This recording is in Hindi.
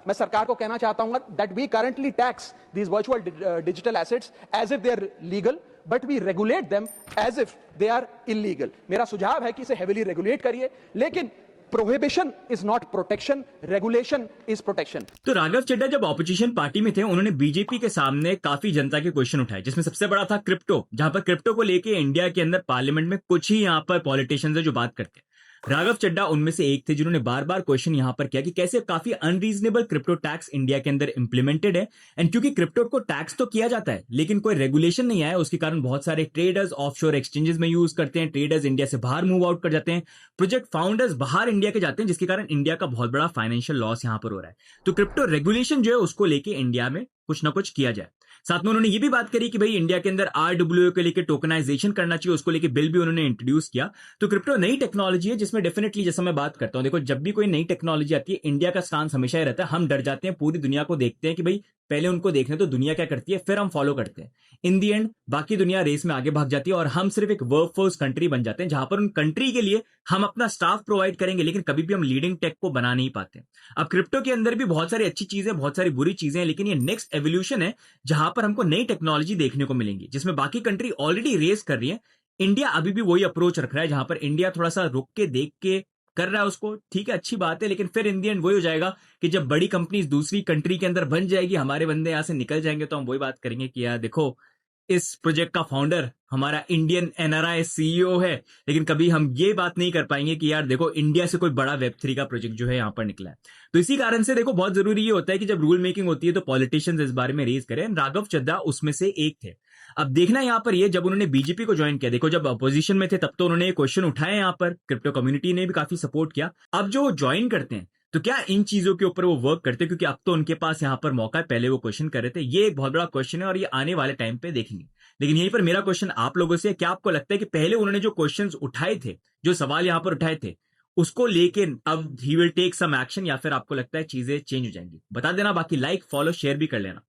मैं सरकार को कहना चाहता हूं that we currently tax these virtual digital assets as if they are legal, but we regulate them as if they are illegal. मेरा सुझाव है कि इसे हेविली रेगुलेट करिए, लेकिन prohibition is not protection, regulation is protection. तो राघव चड्ढा जब ऑपोजिशन पार्टी में थे, उन्होंने बीजेपी के सामने काफी जनता के क्वेश्चन उठाए, जिसमें सबसे बड़ा था क्रिप्टो, जहां पर क्रिप्टो को लेके इंडिया के अंदर पार्लियामेंट में कुछ ही यहां पर पॉलिटिशियंस है जो बात करते हैं। राघव चड्ढा उनमें से एक थे जिन्होंने बार बार क्वेश्चन यहां पर किया कि कैसे काफी अनरीजनेबल क्रिप्टो टैक्स इंडिया के अंदर इंप्लीमेंटेड है। एंड क्योंकि क्रिप्टो को टैक्स तो किया जाता है लेकिन कोई रेगुलेशन नहीं आया, उसके कारण बहुत सारे ट्रेडर्स ऑफशोर एक्सचेंजेस में यूज करते हैं, ट्रेडर्स इंडिया से बाहर मूव आउट कर जाते हैं, प्रोजेक्ट फाउंडर्स बाहर इंडिया के जाते हैं, जिसके कारण इंडिया का बहुत बड़ा फाइनेंशियल लॉस यहां पर हो रहा है। तो क्रिप्टो रेगुलेशन जो है उसको लेके इंडिया में कुछ ना कुछ किया जाए। साथ में उन्होंने ये भी बात करी कि भाई इंडिया के अंदर आरडब्ल्यूए के लेके टोकनाइजेशन करना चाहिए, उसको लेके बिल भी उन्होंने इंट्रोड्यूस किया। तो क्रिप्टो नई टेक्नोलॉजी है जिसमें डेफिनेटली, जैसा मैं बात करता हूं, देखो जब भी कोई नई टेक्नोलॉजी आती है इंडिया का स्टांस हमेशा ही रहता है, हम डर जाते हैं, पूरी दुनिया को देखते हैं कि भाई पहले उनको देखने तो दुनिया क्या करती है, फिर हम फॉलो करते हैं। इन दी एंड बाकी दुनिया रेस में आगे भाग जाती है और हम सिर्फ एक वर्कफोर्स कंट्री बन जाते हैं, जहां पर उन कंट्री के लिए हम अपना स्टाफ प्रोवाइड करेंगे लेकिन कभी भी हम लीडिंग टेक को बना नहीं पाते। अब क्रिप्टो के अंदर भी बहुत सारी अच्छी चीजें, बहुत सारी बुरी चीजें हैं, लेकिन ये नेक्स्ट एवोल्यूशन है जहां पर हमको नई टेक्नोलॉजी देखने को मिलेंगी, जिसमें बाकी कंट्री ऑलरेडी रेस कर रही है। इंडिया अभी भी वही अप्रोच रख रहा है, जहां पर इंडिया थोड़ा सा रुक के देख के कर रहा है उसको, ठीक है, अच्छी बात है, लेकिन फिर इन दी एंड वही हो जाएगा कि जब बड़ी कंपनीज दूसरी कंट्री के अंदर बन जाएगी, हमारे बंदे यहां से निकल जाएंगे, तो हम वही बात करेंगे कि यार देखो इस प्रोजेक्ट का फाउंडर हमारा इंडियन एनआरआई सीईओ है, लेकिन कभी हम ये बात नहीं कर पाएंगे कि यार देखो इंडिया से कोई बड़ा वेब3 का प्रोजेक्ट जो है यहां पर निकला है। तो इसी कारण से देखो बहुत जरूरी ये होता है कि जब रूल मेकिंग होती है तो पॉलिटिशियंस इस बारे में रेज करें। राघव चड्ढा उसमें से एक थे। अब देखना यहां पर ये, जब उन्होंने बीजेपी को ज्वाइन किया, देखो जब अपोजिशन में थे तब तो उन्होंने क्वेश्चन उठाए, यहां पर क्रिप्टो कम्युनिटी ने भी काफी सपोर्ट किया। अब जो ज्वाइन करते हैं तो क्या इन चीजों के ऊपर वो वर्क करते हैं, क्योंकि अब तो उनके पास यहां पर मौका है, पहले वो क्वेश्चन कर रहे थे, ये एक बहुत बड़ा क्वेश्चन है और ये आने वाले टाइम पे देखेंगे। लेकिन यहीं पर मेरा क्वेश्चन आप लोगों से है, क्या आपको लगता है कि पहले उन्होंने जो क्वेश्चंस उठाए थे, जो सवाल यहां पर उठाए थे, उसको लेके अब he will take some action, या फिर आपको लगता है चीजें चेंज हो जाएंगी? बता देना, बाकी लाइक फॉलो शेयर भी कर लेना।